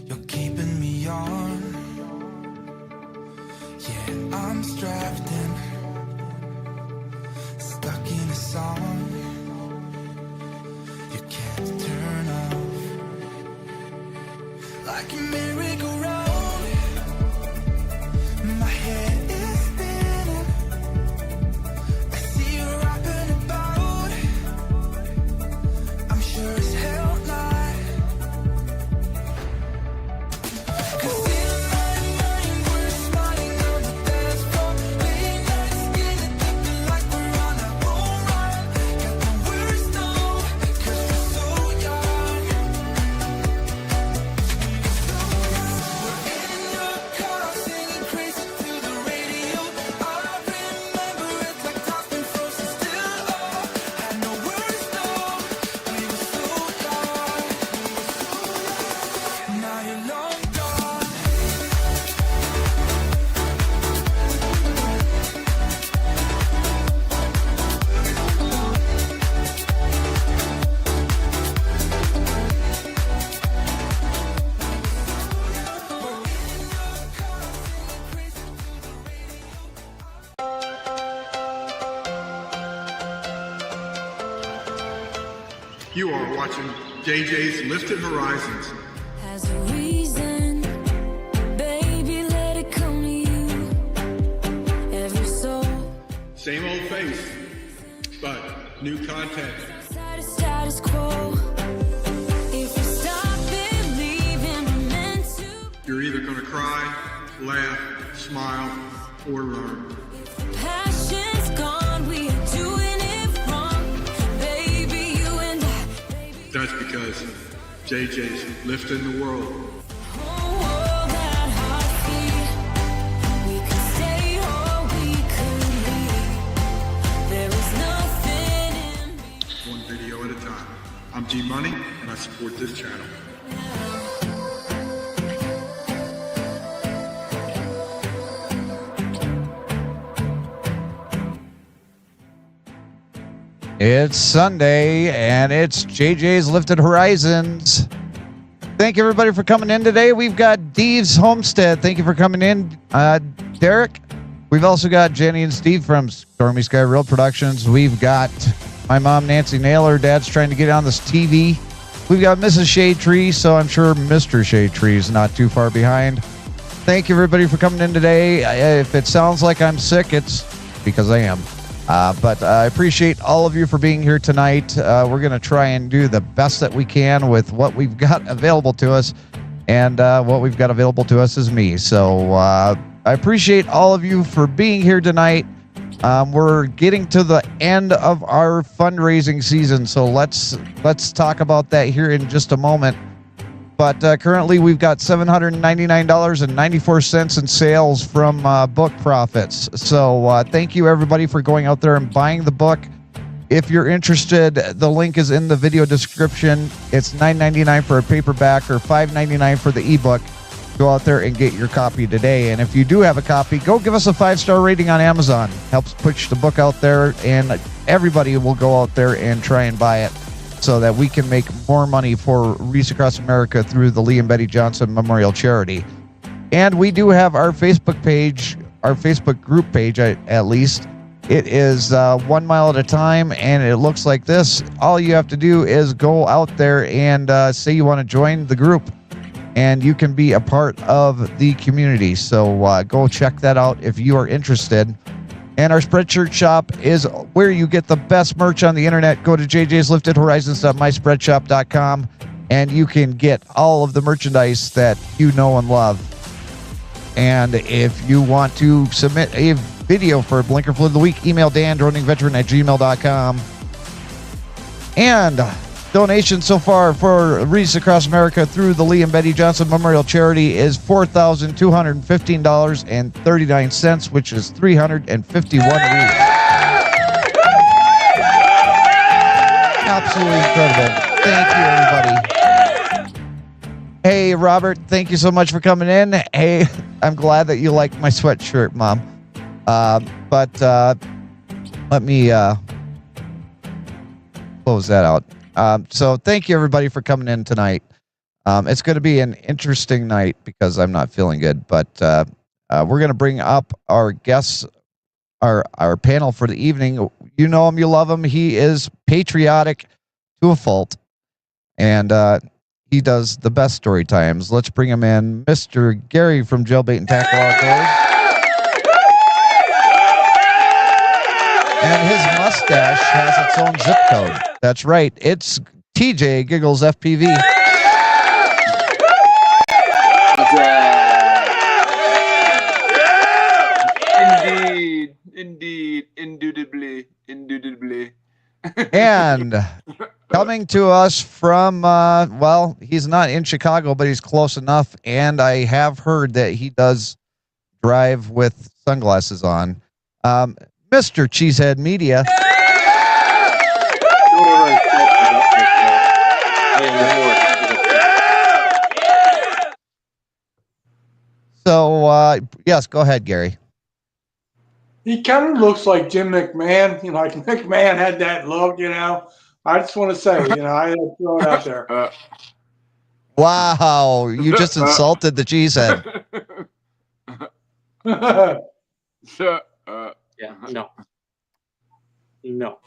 You're keeping me on. Yeah, I'm strapped in, stuck in a song. You can't turn off. Like a merry-go-round, my head is spinning. I see you rapping about. I'm sure as hell not. You are watching JJ's Lifted Horizons. Has a reason, baby, let it come to you. Every soul. Same old face, but new content. Status quo. If you stop believing we're meant to. You're either going to cry, laugh, smile, or learn. If the passion's gone, we are doing it wrong. Baby, you and I. That's because JJ's lifting the world. One video at a time. I'm G Money, and I support this channel. It's Sunday, and it's JJ's Lifted Horizons. Thank you, everybody, for coming in today. We've got Deeves Homestead. Thank you for coming in, Derek. We've also got Jenny and Steve from Stormy Sky Real Productions. We've got my mom, Nancy Naylor. Dad's trying to get on this TV. We've got Mrs. Shade Tree, so I'm sure Mr. Shade Tree is not too far behind. Thank you, everybody, for coming in today. If it sounds like I'm sick, it's because I am. But I appreciate all of you for being here tonight. We're going to try and do the best that we can with what we've got available to us. And what we've got available to us is me. So I appreciate all of you for being here tonight. We're getting to the end of our fundraising season. So let's talk about that here in just a moment. But currently we've got $799.94 in sales from book profits. So thank you, everybody, for going out there and buying the book. If you're interested, the link is in the video description. It's $9.99 for a paperback or $5.99 for the ebook. Go out there and get your copy today. And if you do have a copy, go give us a 5-star rating on Amazon. Helps push the book out there, and everybody will go out there and try and buy it, so that we can make more money for Wreaths Across America through the Lee and Betty Johnson Memorial Charity. And we do have our Facebook page, our Facebook group page at least. It is 1 mile at a time, and it looks like this. All you have to do is go out there and say you want to join the group, and you can be a part of the community. So go check that out if you are interested. And our Spreadshirt shop is where you get the best merch on the internet. Go to jjsliftedhorizons.myspreadshop.com, and you can get all of the merchandise that you know and love. And if you want to submit a video for Blinker Fluid of the Week, email dan.droningveteran@gmail.com. And donation so far for Wreaths Across America through the Lee and Betty Johnson Memorial Charity is $4,215.39, which is 351 wreaths. Absolutely incredible. Thank you, everybody. Hey, Robert, thank you so much for coming in. Hey, I'm glad that you like my sweatshirt, Mom. But let me close that out. So thank you, everybody, for coming in tonight. It's going to be an interesting night because I'm not feeling good, but we're going to bring up our guests, our panel for the evening. You know him, you love him. He is patriotic to a fault, and he does the best story times. Let's bring him in, Mr. Gary from Jailbait and Tackle Outdoors. And his mustache has its own zip code. That's right. It's TJ Giggles FPV. Indubitably. And coming to us from, well, he's not in Chicago, but he's close enough. And I have heard that he does drive with sunglasses on. Mr. Cheesehead Media. So, yes, go ahead, Gary. He kind of looks like Jim McMahon. You know, like McMahon had that look, you know. I just want to say, you know, I had to throw it out there. Wow, you just insulted the Cheesehead. Yeah, no. No.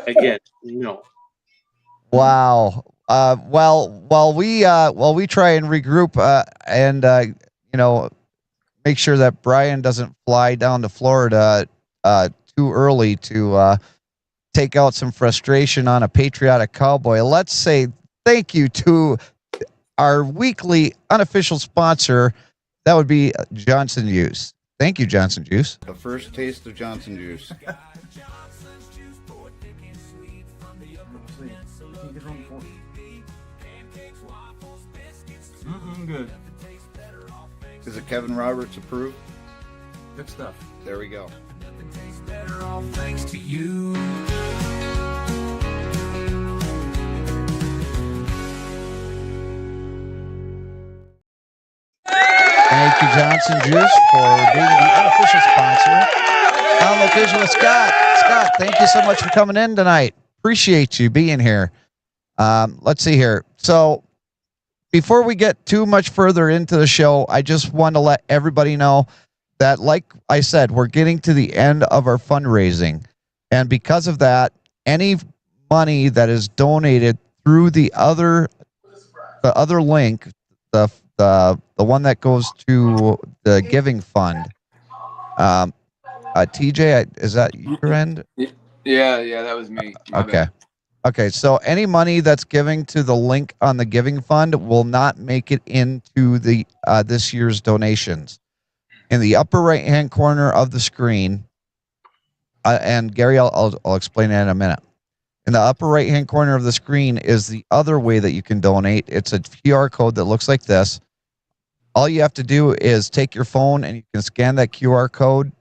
Again, no. Wow. While we try and regroup and you know, make sure that Brian doesn't fly down to Florida too early to take out some frustration on a patriotic cowboy, let's say thank you to our weekly unofficial sponsor. That would be Johnson Juice. Thank you, Johnson Juice. The first taste of Johnson Juice. Good. Is it Kevin Roberts approved? Good stuff. There we go. Better off thanks to you. Thank you, Johnson Juice, for being the unofficial sponsor. On location with Scott. Scott, thank you so much for coming in tonight. Appreciate you being here. Let's see here. So before we get too much further into the show, I just want to let everybody know that, like I said, we're getting to the end of our fundraising. And because of that, any money that is donated through the other link, the one that goes to the giving fund. TJ, is that your end? Yeah, that was me. My Okay. bad. Okay, so any money that's giving to the link on the giving fund will not make it into the this year's donations. In the upper right-hand corner of the screen, and Gary, I'll explain that in a minute. In the upper right-hand corner of the screen is the other way that you can donate. It's a QR code that looks like this. All you have to do is take your phone and you can scan that QR code,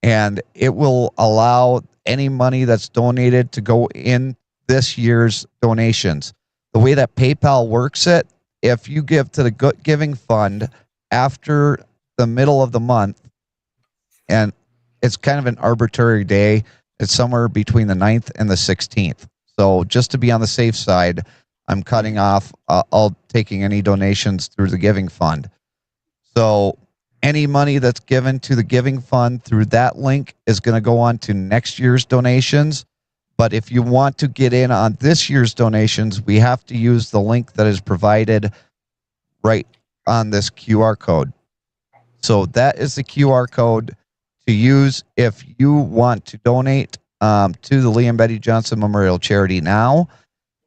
and it will allow any money that's donated to go in this year's donations. The way that PayPal works it, if you give to the giving fund after the middle of the month, and it's kind of an arbitrary day, it's somewhere between the 9th and the 16th. So just to be on the safe side, I'm cutting off all taking any donations through the giving fund. So any money that's given to the giving fund through that link is going to go on to next year's donations. But if you want to get in on this year's donations, we have to use the link that is provided right on this QR code. So that is the QR code to use if you want to donate to the Lee and Betty Johnson Memorial Charity now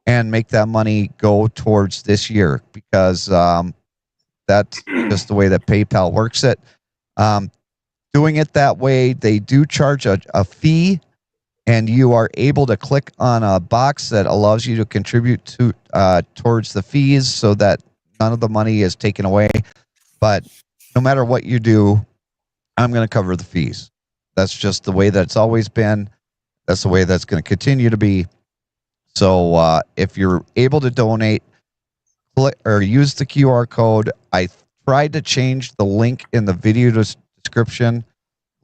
and make that money go towards this year, because that's just the way that PayPal works it. Doing it that way, they do charge a fee, and you are able to click on a box that allows you to contribute to towards the fees so that none of the money is taken away. But no matter what you do, I'm going to cover the fees. That's just the way that it's always been. That's the way that's going to continue to be. So if you're able to donate, click or use the QR code. I tried to change the link in the video description.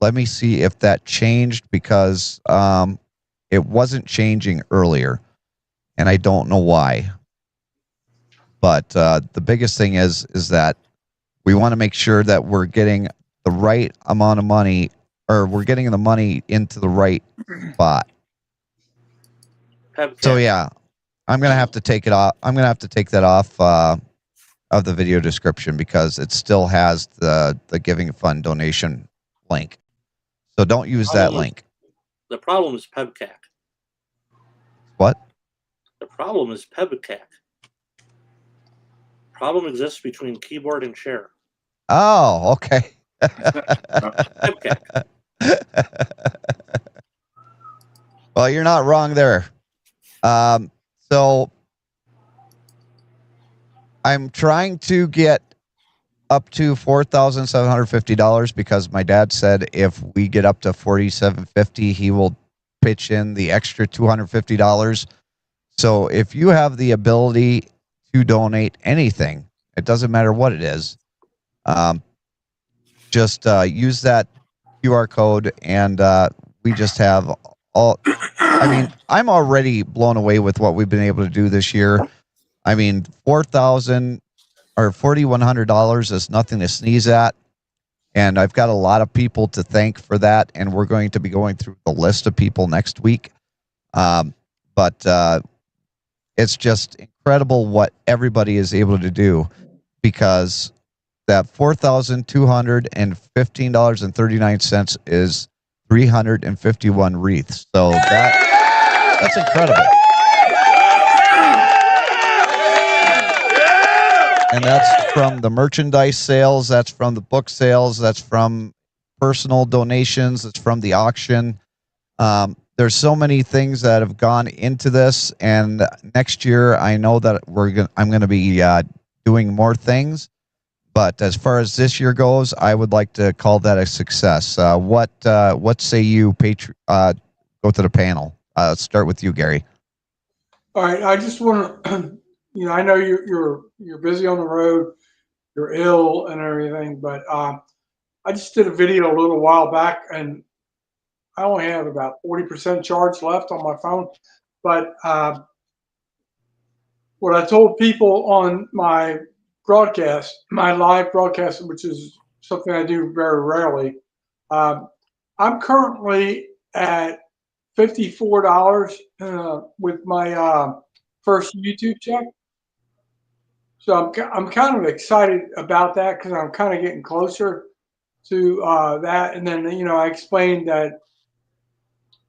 Let me see if that changed, because it wasn't changing earlier, and I don't know why. But the biggest thing is that we want to make sure that we're getting the right amount of money, or we're getting the money into the right spot. So yeah, I'm gonna have to take it off. I'm gonna have to take that off of the video description because it still has the Giving Fund donation link. So don't use that link. The problem is PEBCAC. What? The problem is PEBCAC. Problem exists between keyboard and chair. Oh, okay. PEBCAC. Well, you're not wrong there. So I'm trying to get up to $4,750 because my dad said if we get up to $4,750, he will pitch in the extra $250. So if you have the ability to donate anything, it doesn't matter what it is, just use that QR code, and we just have all. I mean, I'm already blown away with what we've been able to do this year. I mean, $4,000 or $4,100 is nothing to sneeze at, and I've got a lot of people to thank for that. And we're going to be going through the list of people next week. But it's just incredible what everybody is able to do, because that $4,215.39 is 351 wreaths. So that's incredible. And that's from the merchandise sales. That's from the book sales. That's from personal donations. It's from the auction. There's so many things that have gone into this. And next year, I know that I'm going to be doing more things. But as far as this year goes, I would like to call that a success. What say you, go to the panel? Let's start with you, Gary. All right, I just want to, I know you're busy on the road, you're ill and everything, but I just did a video a little while back, and I only have about 40% charge left on my phone. But what I told people on my broadcast, my live broadcast, which is something I do very rarely, I'm currently at $54 with my first YouTube check. So I'm kind of excited about that because I'm kind of getting closer to that. And then, I explained that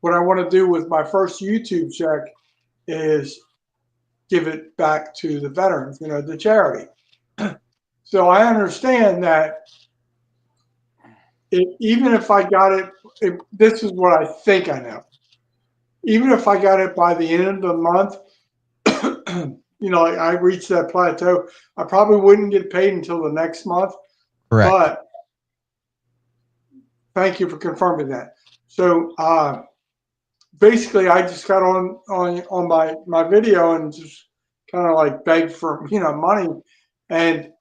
what I want to do with my first YouTube check is give it back to the veterans, the charity. So I understand that even if I got it, this is what I think I know. Even if I got it by the end of the month, I reached that plateau, I probably wouldn't get paid until the next month. Correct. But thank you for confirming that. So basically, I just got on my video and just kind of like begged for money. And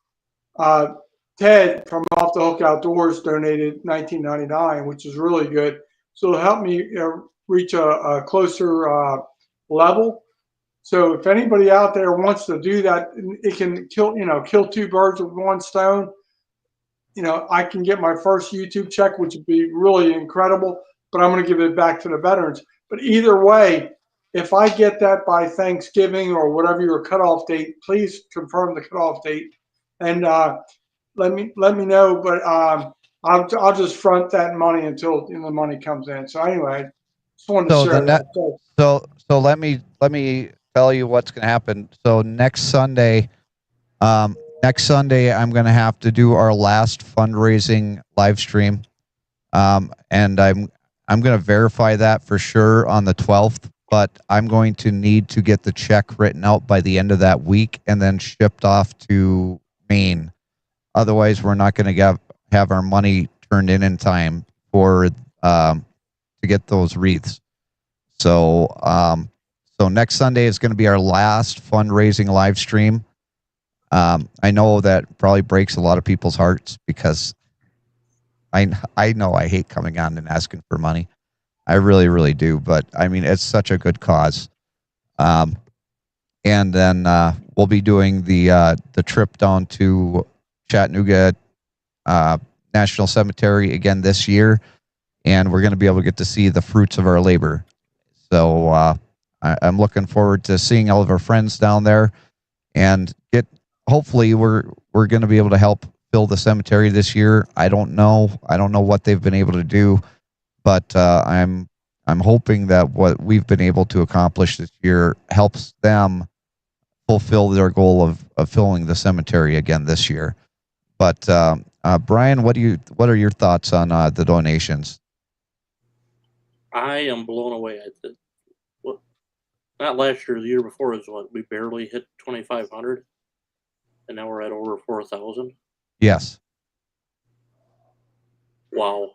Ted from Off the Hook Outdoors donated $19.99, which is really good. So it'll help me reach a closer level. So if anybody out there wants to do that, it can kill two birds with one stone. I can get my first YouTube check, which would be really incredible, but I'm going to give it back to the veterans. But either way, if I get that by Thanksgiving or whatever your cutoff date, please confirm the cutoff date and let me know. But I'll just front that money until the money comes in. So anyway, just wanted to share that. So let me tell you what's going to happen. So next Sunday, I'm going to have to do our last fundraising live stream, and I'm going to verify that for sure on the 12th. But I'm going to need to get the check written out by the end of that week and then shipped off to Maine. Otherwise, we're not going to have our money turned in time for to get those wreaths. So next Sunday is going to be our last fundraising live stream. I know that probably breaks a lot of people's hearts because I know I hate coming on and asking for money. I really, really do. But I mean, it's such a good cause. And then we'll be doing the trip down to Chattanooga National Cemetery again this year, and we're going to be able to get to see the fruits of our labor. So I'm looking forward to seeing all of our friends down there, and hopefully we're going to be able to help fill the cemetery this year. I don't know what they've been able to do, but I'm hoping that what we've been able to accomplish this year helps them fulfill their goal of filling the cemetery again this year. But Brian, what are your thoughts on the donations? I am blown away. Not last year, the year before is what we barely hit 2,500, and now we're at over 4,000. Yes. Wow.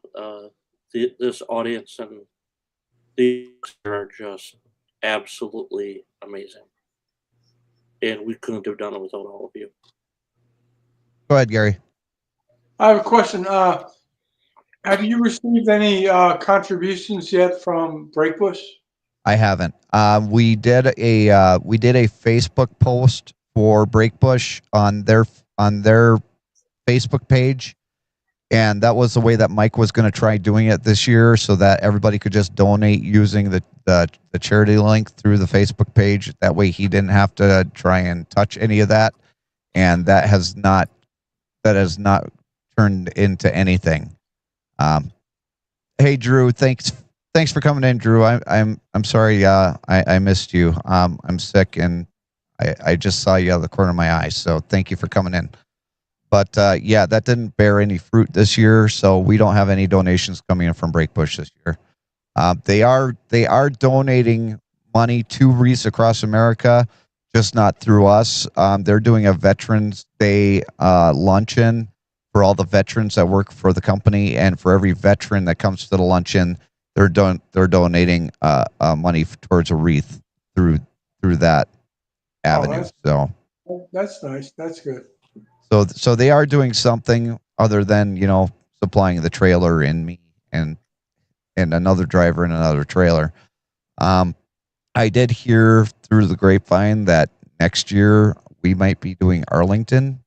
This audience and these are just absolutely amazing, and we couldn't have done it without all of you. Go ahead, Gary. I have a question. Have you received any contributions yet from Breakbush? I haven't. We did a Facebook post for Breakbush on their Facebook page, and that was the way that Mike was going to try doing it this year, so that everybody could just donate using the charity link through the Facebook page. That way, he didn't have to try and touch any of that, and that has not turned into anything. Hey, Drew, thanks for coming in, Drew. I'm sorry. I missed you. I'm sick, and I just saw you out of the corner of my eye. So thank you for coming in. But yeah, that didn't bear any fruit this year, so we don't have any donations coming in from Breakbush this year. They are donating money to Wreaths Across America, just not through us. They're doing a Veterans Day luncheon for all the veterans that work for the company, and for every veteran that comes to the luncheon, they're donating money towards a wreath through that avenue. That's nice. That's good. So they are doing something other than supplying the trailer and me and another driver and another trailer. I did hear through the grapevine that next year we might be doing Arlington.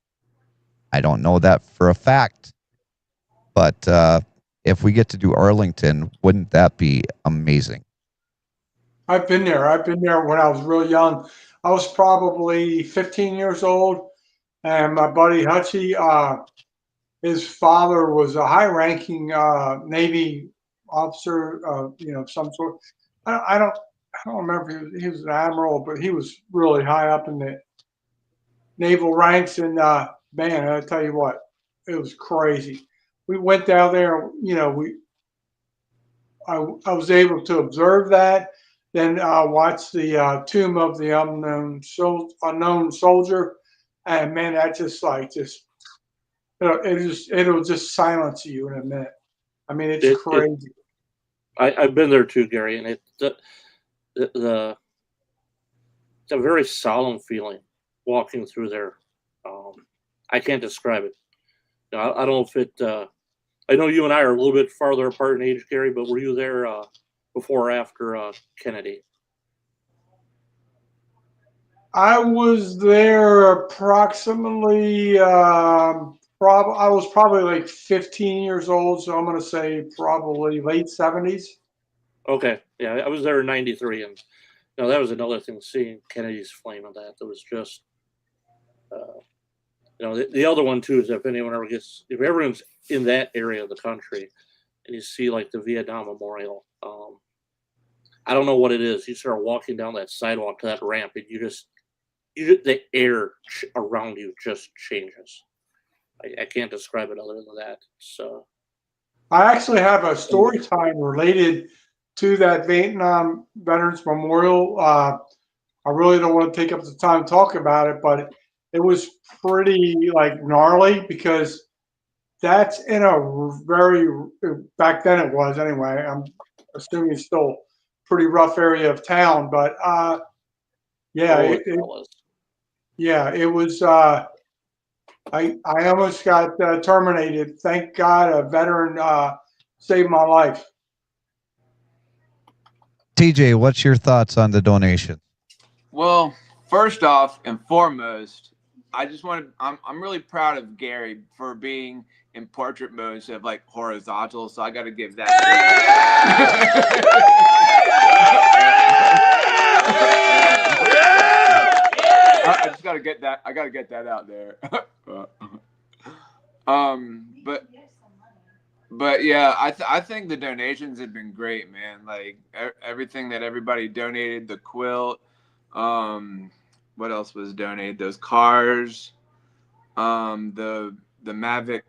I don't know that for a fact, but if we get to do Arlington, wouldn't that be amazing? I've been there. I've been there when I was real young. I was probably 15 years old, and my buddy Hutchie, his father was a high-ranking Navy officer, some sort. I don't remember. He was an admiral, but he was really high up in the naval ranks. And man, I tell you what, it was crazy. We went down there. I was able to observe that. Then watch the Tomb of the Unknown Soldier, and man, that it'll just silence you in a minute. I mean, it's crazy. I've been there too, Gary, and it's a very solemn feeling walking through there. I can't describe it. I don't know if it. I know you and I are a little bit farther apart in age, Gary, but were you there before or after Kennedy? I was there approximately. I was probably like 15 years old, so I'm going to say probably late 70s. Okay, yeah, I was there in '93, and that was another thing. Seeing Kennedy's flame on that was just. The other one too is if everyone's in that area of the country, and you see like the Vietnam Memorial, I don't know what it is. You start walking down that sidewalk to that ramp, and the air around you just changes. I can't describe it other than that. So, I actually have a story time related to that Vietnam Veterans Memorial. I really don't want to take up the time to talk about it, but it was pretty gnarly because that's in a back then it was anyway. I'm assuming it's still pretty rough area of town, but it was. I almost got terminated. Thank God a veteran saved my life. TJ, what's your thoughts on the donation? Well, first off and foremost, I just want to. I'm really proud of Gary for being in portrait mode instead of like horizontal. So I got to give that. I just got to get that. I got to get that out there. But yeah, I think the donations have been great, man. Like everything that everybody donated, the quilt, what else was donated? Those cars, the Mavic,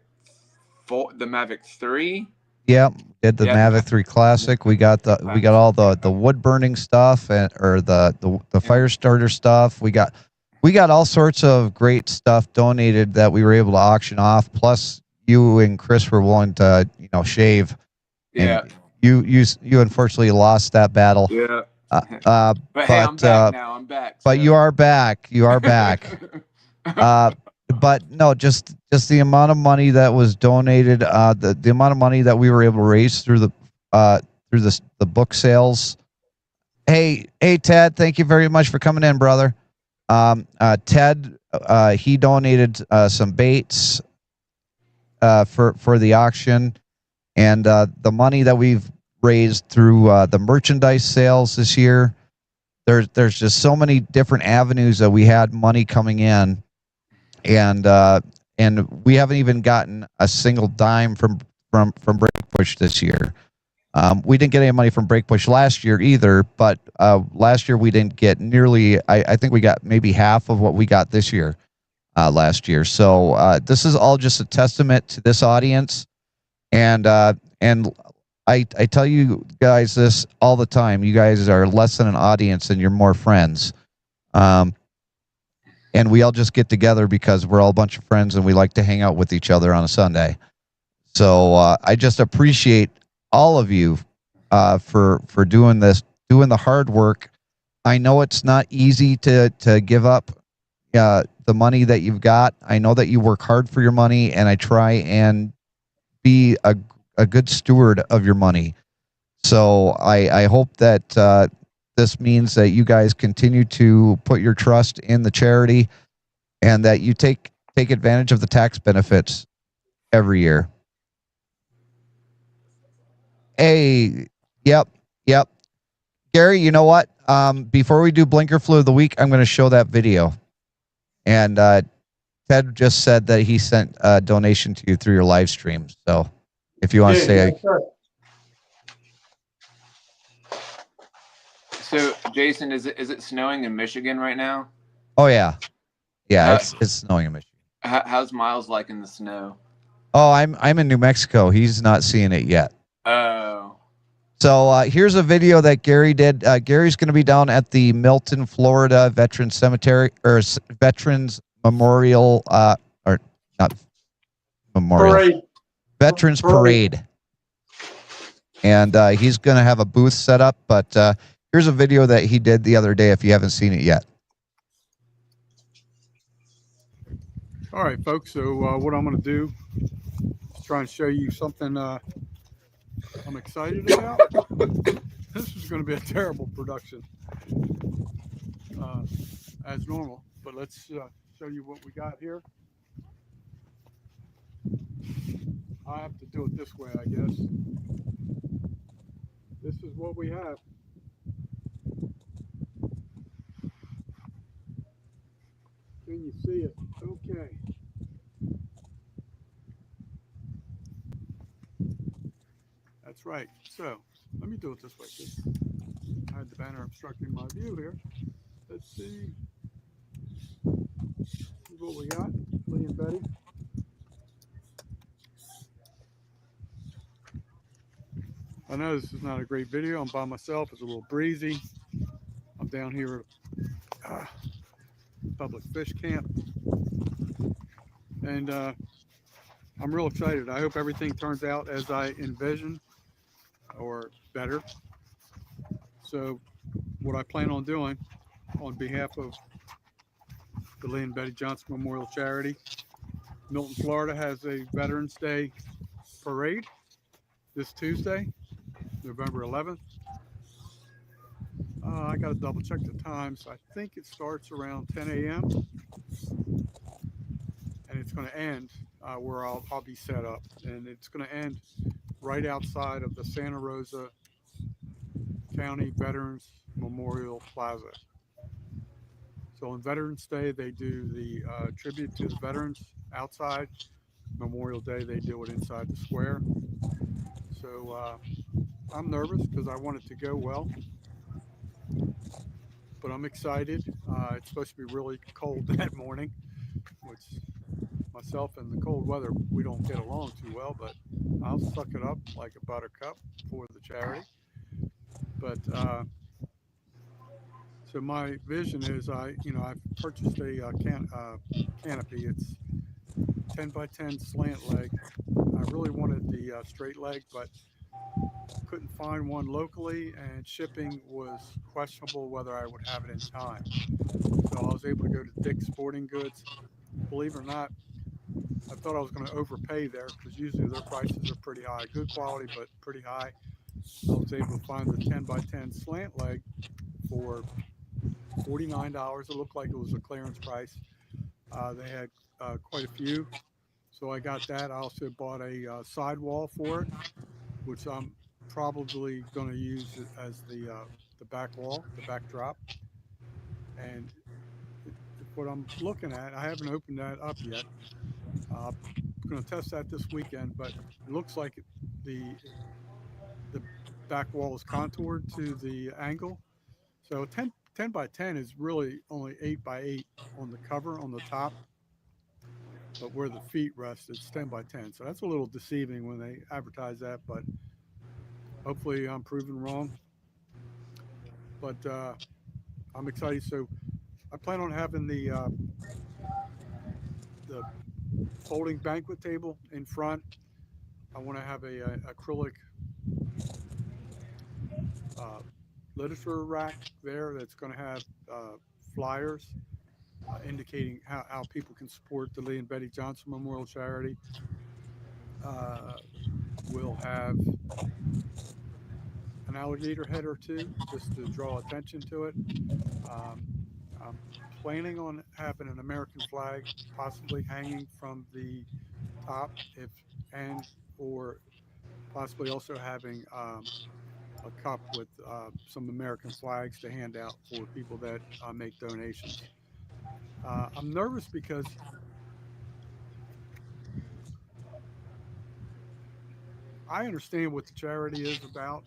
the Mavic 3. Yep, did the Yeah, Mavic 3 Classic. We got all the wood burning stuff or the fire starter stuff. We got all sorts of great stuff donated that we were able to auction off. Plus, you and Chris were willing to shave. Yeah. And you unfortunately lost that battle. Yeah. But Hey, I'm back now. I'm back. But so. you are back. You are back. But no, just the amount of money that was donated, the amount of money that we were able to raise through the book sales. Hey, Ted, thank you very much for coming in, brother. Ted, he donated some baits for the auction, and the money that we've raised through the merchandise sales this year. There's just so many different avenues that we had money coming in. And we haven't even gotten a single dime from Breakpush this year. We didn't get any money from Breakpush last year either, but last year we didn't get nearly. I think we got maybe half of what we got this year, last year. So this is all just a testament to this audience, and I tell you guys this all the time. You guys are less than an audience, and you're more friends. And we all just get together because we're all a bunch of friends and we like to hang out with each other on a Sunday. So I just appreciate all of you for doing this, doing the hard work. I know it's not easy to give up the money that you've got. I know that you work hard for your money, and I try and be a good steward of your money. So I hope that this means that you guys continue to put your trust in the charity and that you take advantage of the tax benefits every year. Hey, yep. Gary, you know what? Before we do Blinker Flu of the Week, I'm going to show that video. And Ted just said that he sent a donation to you through your live stream. So if you want to say... Sure. So, Jason, is it snowing in Michigan right now? Oh yeah, it's snowing in Michigan. How's Miles liking the snow? Oh, I'm in New Mexico. He's not seeing it yet. Oh. So here's a video that Gary did. Gary's going to be down at the Milton, Florida Veterans Cemetery or Veterans Memorial, or not Memorial, Parade. Veterans Parade. And he's going to have a booth set up, but here's a video that he did the other day if you haven't seen it yet. All right, folks, so what I'm going to do is try and show you something I'm excited about. This is going to be a terrible production, as normal, but let's show you what we got here. I have to do it this way, I guess. This is what we have. Can you see it? Okay. That's right. So let me do it this way. I had the banner obstructing my view here. Let's see. Here's what we got. Lee and Betty. I know this is not a great video. I'm by myself. It's a little breezy. I'm down here at public fish camp. And I'm real excited. I hope everything turns out as I envision or better. So what I plan on doing on behalf of the Lee and Betty Johnson Memorial Charity, Milton, Florida has a Veterans Day parade this Tuesday, November 11th. I got to double check the times. I think it starts around 10 a.m. and it's going to end where I'll be set up, and it's going to end right outside of the Santa Rosa County Veterans Memorial Plaza. So on Veterans Day, they do the tribute to the veterans outside. Memorial Day, they do it inside the square. So I'm nervous because I want it to go well, but I'm excited. It's supposed to be really cold that morning, which myself and the cold weather, we don't get along too well, but I'll suck it up like a buttercup for the charity. But so my vision is I've purchased a canopy. It's 10 by 10 slant leg. I really wanted the straight leg, but couldn't find one locally, and shipping was questionable whether I would have it in time. So I was able to go to Dick's Sporting Goods. Believe it or not, I thought I was going to overpay there because usually their prices are pretty high, good quality, but pretty high. I was able to find the 10 by 10 slant leg for $49. It looked like it was a clearance price. They had quite a few, so I got that. I also bought a sidewall for it, which I'm probably going to use it as the back wall, the backdrop. And what I'm looking at, I haven't opened that up yet. I'm going to test that this weekend, but it looks like the back wall is contoured to the angle. So 10 by 10 is really only 8 by 8 on the cover on the top, but where the feet rest, it's 10 by 10. So that's a little deceiving when they advertise that, but hopefully I'm proven wrong. But I'm excited. So I plan on having the folding banquet table in front. I want to have a acrylic literature rack there that's going to have flyers indicating how people can support the Lee and Betty Johnson Memorial Charity. We'll have an alligator head or two just to draw attention to it. I'm planning on having an American flag possibly hanging from the top, or possibly also having a cup with some American flags to hand out for people that make donations. I'm nervous because I understand what the charity is about,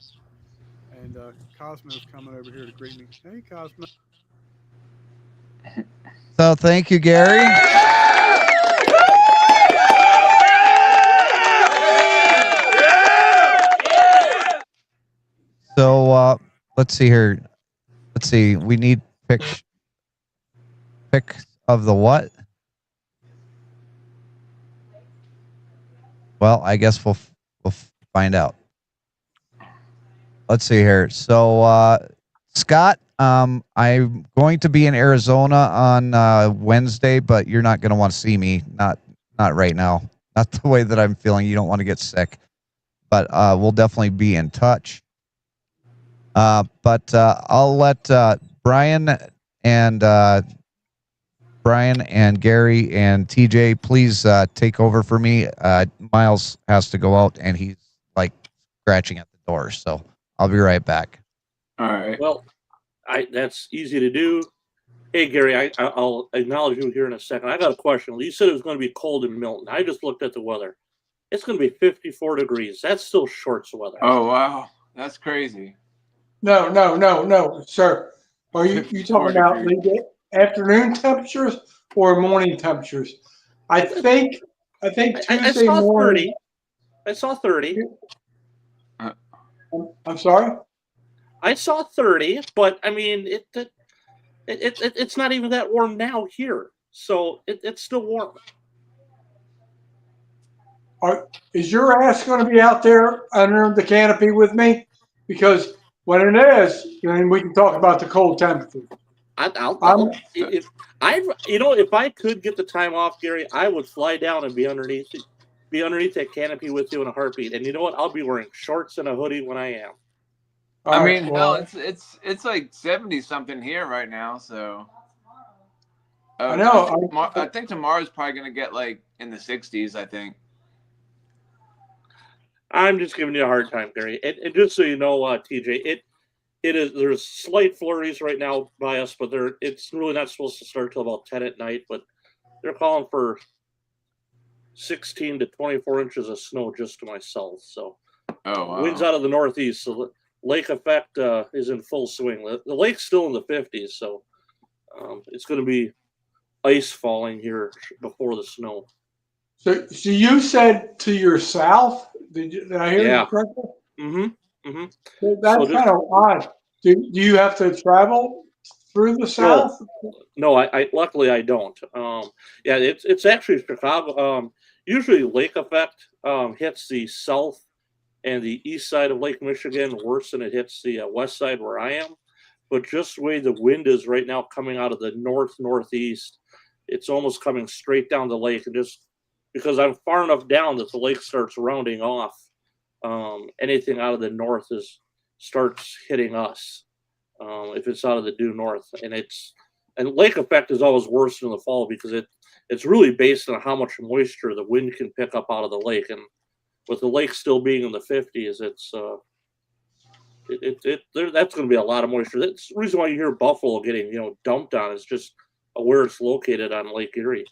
and Cosmo's coming over here to greet me. Hey, Cosmo. So thank you, Gary. So let's see here. Let's see. We need pick of the what? Well, I guess we'll find out. Let's see here. So Scott, I'm going to be in Arizona on Wednesday, but you're not going to want to see me. Not right now. Not the way that I'm feeling. You don't want to get sick, but we'll definitely be in touch. But I'll let Brian and Gary and TJ please take over for me. Miles has to go out, and he's like scratching at the door, so I'll be right back. All right. Well, that's easy to do. Hey, Gary, I'll acknowledge you here in a second. I got a question. You said it was going to be cold in Milton. I just looked at the weather. It's going to be 54 degrees. That's still shorts weather. Oh, wow. That's crazy. No, sir. Are you talking about the afternoon temperatures or morning temperatures? I think Tuesday I saw morning. 30. I saw 30. I'm sorry? I saw 30, but I mean, it's not even that warm now here. So it's still warm. Is your ass going to be out there under the canopy with me? Because when it is, then we can talk about the cold temperature. If I could get the time off, Gary, I would fly down and be underneath that canopy with you in a heartbeat. And you know what? I'll be wearing shorts and a hoodie when I am. All I right, mean, hell, well, it's like 70 something here right now. So, I I know. think tomorrow's probably gonna get like in the 60s. I think. I'm just giving you a hard time, Gary. And just so you know, TJ, it is there's slight flurries right now by us, but it's really not supposed to start till about 10 at night. But they're calling for 16 to 24 inches of snow just to myself. So Oh wow. winds out of the northeast, so the lake effect is in full swing. The lake's still in the 50s, so it's going to be ice falling here before the snow. So you said to your south? Did I hear you Yeah. correctly? Mm-hmm. Mm-hmm. Well, So that's kind of odd. Do you have to travel through the south? No, I luckily I don't. Yeah, it's actually Chicago. Usually lake effect hits the south and the east side of Lake Michigan worse than it hits the west side where I am. But just the way the wind is right now coming out of the northeast, it's almost coming straight down the lake, and just because I'm far enough down that the lake starts rounding off, anything out of the north starts hitting us. If it's out of the due north, and lake effect is always worse in the fall because it's really based on how much moisture the wind can pick up out of the lake, and with the lake still being in the 50s, that's going to be a lot of moisture. That's the reason why you hear Buffalo getting dumped on is just where it's located on Lake Erie.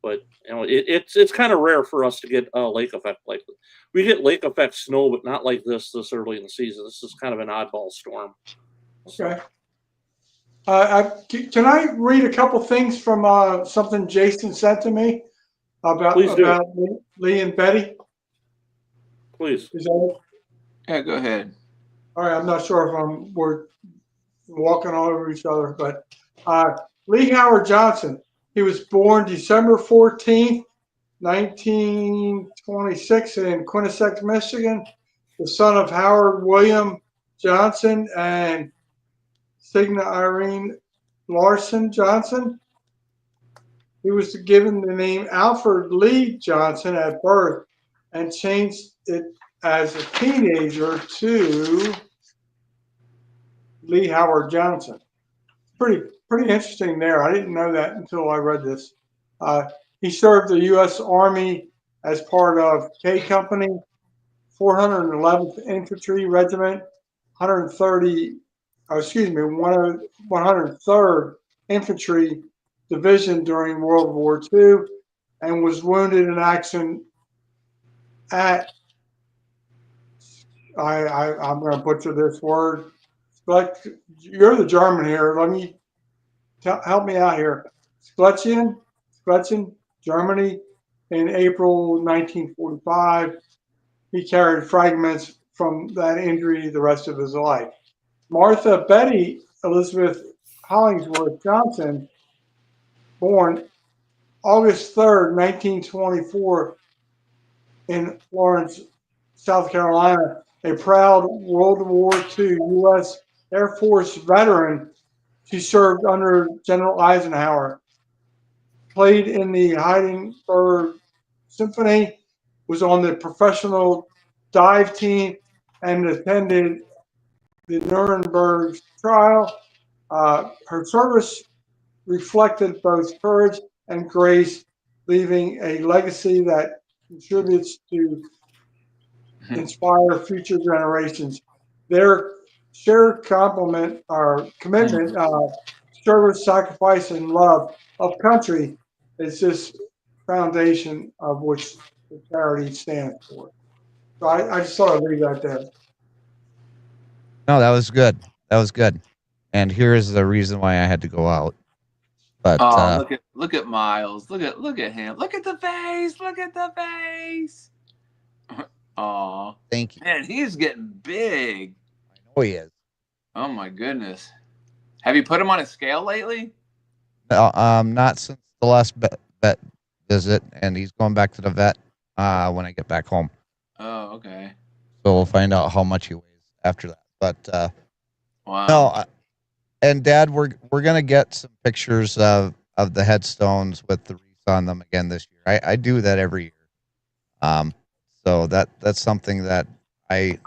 But it's kind of rare for us to get lake effect like this. We get lake effect snow, but not like this early in the season. This is kind of an oddball storm. Okay. Can I read a couple things from something Jason sent to me about Lee and Betty? Please. Is that Yeah, go ahead. all right? I'm not sure if we're walking all over each other, but Lee Howard Johnson. He was born December 14th, 1926 in Quinnipiac, Michigan, the son of Howard William Johnson and Signa Irene Larson Johnson. He was given the name Alfred Lee Johnson at birth and changed it as a teenager to Lee Howard Johnson. Pretty interesting there. I didn't know that until I read this. He served the U.S. Army as part of K Company, 411th Infantry Regiment, 103rd Infantry Division during World War II, and was wounded in action at, I'm going to butcher this word, but you're the German here. Let me help me out here. Spletchen, Germany, in April 1945. He carried fragments from that injury the rest of his life. Martha Betty Elizabeth Hollingsworth Johnson, born August 3rd, 1924, in Florence, South Carolina, a proud World War II U.S. Air Force veteran. She served under General Eisenhower, played in the Heidelberg Symphony, was on the professional dive team, and attended the Nuremberg trial. Her service reflected both courage and grace, leaving a legacy that contributes to inspire future generations. Their shared commitment, service, sacrifice, and love of country is this foundation of which the charity stands for. So I just thought I'd leave that there. No, that was good. That was good. And here is the reason why I had to go out. But look at Miles. Look at him. Look at the face. Look at the face. Aw. Thank you. Man, he's getting big. I know he is. Oh my goodness. Have you put him on a scale lately? Not since the last vet visit, and he's going back to the vet when I get back home. Oh, okay. So we'll find out how much he weighs after that. But wow. No, and Dad, we're gonna get some pictures of the headstones with the wreaths on them again this year. I do that every year. So that's something that I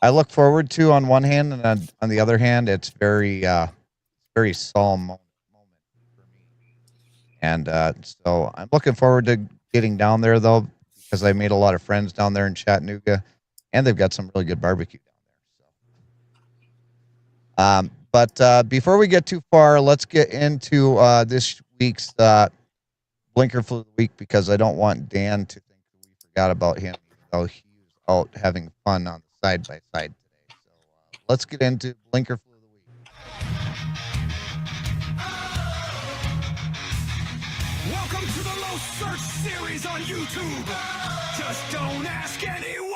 I look forward to on one hand, and on the other hand, it's very solemn moment for me. And so I'm looking forward to getting down there though, because I made a lot of friends down there in Chattanooga, and they've got some really good barbecue down there. But before we get too far, let's get into this week's Blinker Flu of the Week, because I don't want Dan to think we forgot about him, even though he was out having fun on the side by side today. So let's get into Blinker Flu of the Week. Welcome to the Low Search series on YouTube. Just don't ask anyone.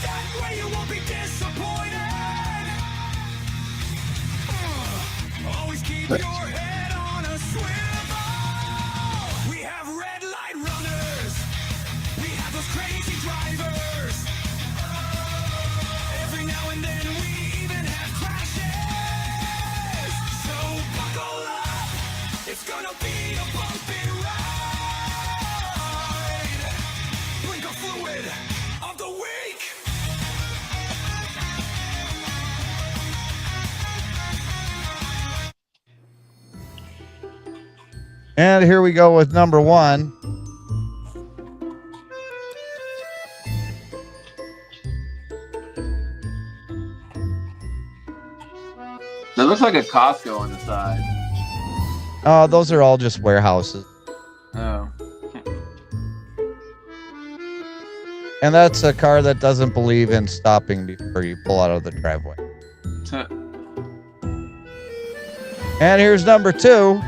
That way you won't be disappointed. Always keep your head on a swivel. We have red light runners. We have those crazy drivers. Every now and then we even have crashes. So buckle up. It's gonna be a bumpy ride. Blinker Fluid of the Week. And here we go with number one. That looks like a Costco on the side. Oh, those are all just warehouses. Oh. And that's a car that doesn't believe in stopping before you pull out of the driveway. And here's number two.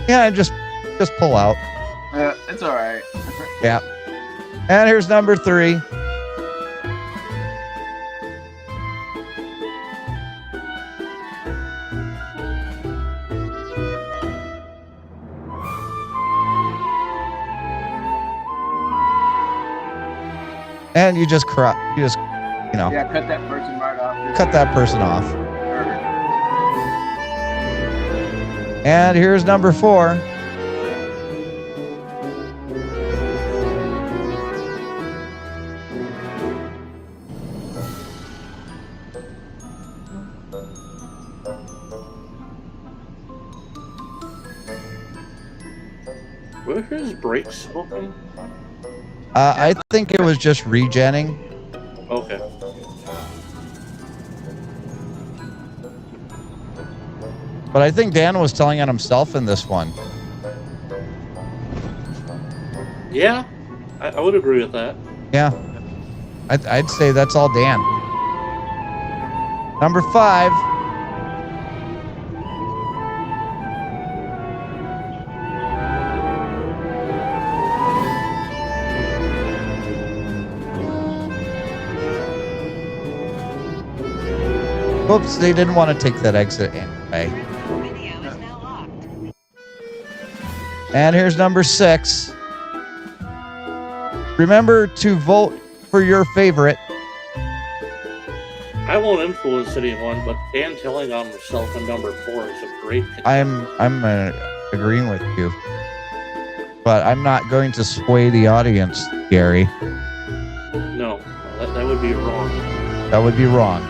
Yeah, just pull out. Yeah, it's all right. Yeah. And here's number three. And you just Yeah, cut that person right off. cut that person off. And here's number four. Were his brakes smoking? I think it was just regenning. Okay. But I think Dan was telling on himself in this one. Yeah, I would agree with that. Yeah. I'd say that's all Dan. Number five. Oops, they didn't want to take that exit anyway. And here's number six. Remember to vote for your favorite. I won't influence anyone, but Dan telling on himself in number 4 is a great. I'm agreeing with you, but I'm not going to sway the audience, Gary. No, that would be wrong. That would be wrong.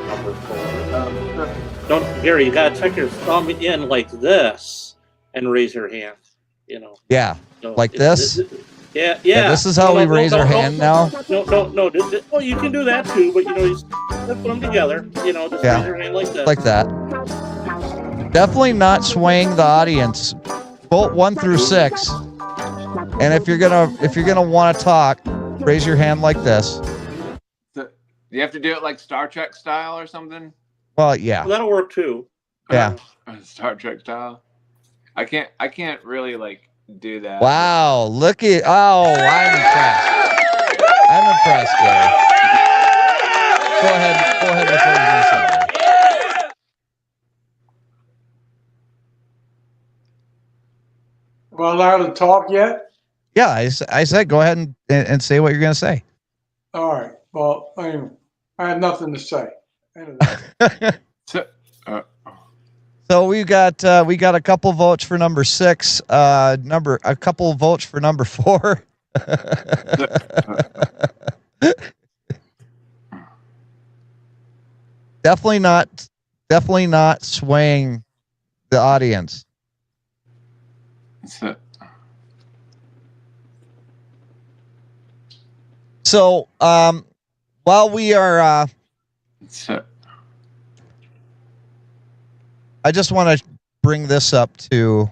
Number 4. Don't, Gary. You gotta tuck your thumb in like this and raise your hand. You know. Yeah, So like this. Yeah. This is how we raise our hand now. No. Well, you can do that too, but you know, you just put them together. You know, just raise your hand like that. Like that. Definitely not swaying the audience. Vote 1 through 6. And if you're gonna want to talk, raise your hand like this. So, you have to do it like Star Trek style or something? Well, yeah. Well, that'll work too. Yeah. Star Trek style. I can't really like do that. Wow, look at I'm impressed. I'm impressed, Gary. Go ahead with what you're gonna say. Well, allowed to talk yet? Yeah, I said go ahead and say what you're gonna say. All right. Well, I have nothing to say. So, So we got a couple votes for number 6, a couple votes for number 4. Definitely not swaying the audience. So, while we are, I just want to bring this up too,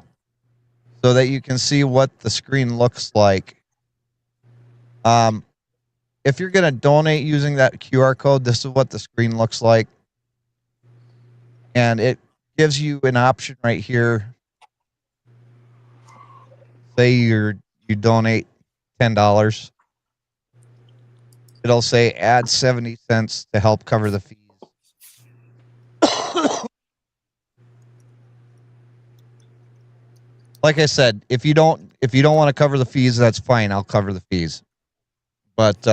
so that you can see what the screen looks like. If you're going to donate using that QR code, this is what the screen looks like. And it gives you an option right here. Say you donate $10. It'll say add 70 cents to help cover the fees. Like I said, if you don't want to cover the fees, that's fine. I'll cover the fees. But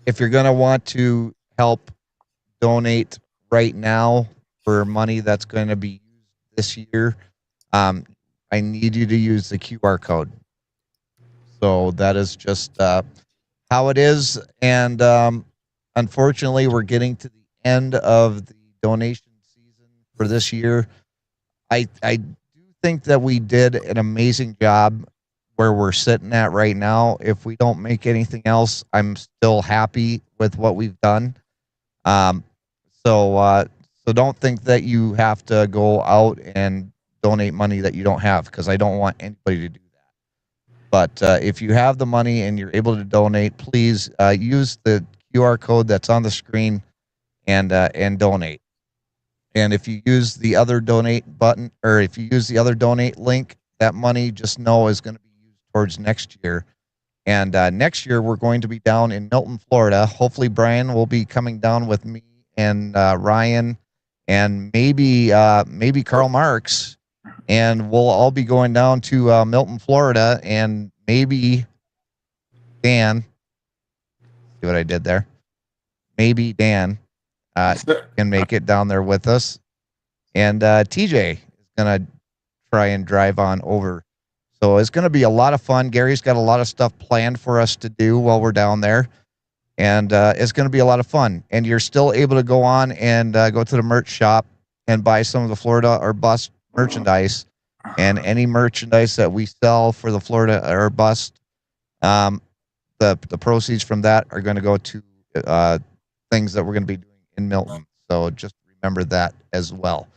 if you're going to want to help donate right now for money that's going to be used this year, I need you to use the QR code. So that is just how it is. And unfortunately, we're getting to the end of the donation season for this year. I do think that we did an amazing job where we're sitting at right now. If we don't make anything else, I'm still happy with what we've done. So don't think that you have to go out and donate money that you don't have, because I don't want anybody to do that. But if you have the money and you're able to donate, please use the QR code that's on the screen and donate. And if you use the other donate button, or if you use the other donate link, that money, just know, is going to be used towards next year. And next year, we're going to be down in Milton, Florida. Hopefully, Brian will be coming down with me and Ryan and maybe Karl Marx. And we'll all be going down to Milton, Florida. And maybe Dan, see what I did there? Maybe Dan can make it down there with us. And TJ is going to try and drive on over. So it's going to be a lot of fun. Gary's got a lot of stuff planned for us to do while we're down there. And it's going to be a lot of fun. And you're still able to go on and go to the merch shop and buy some of the Florida or Bust merchandise. And any merchandise that we sell for the Florida or Bust, the proceeds from that are going to go to things that we're going to be doing in Milton. So just remember that as well.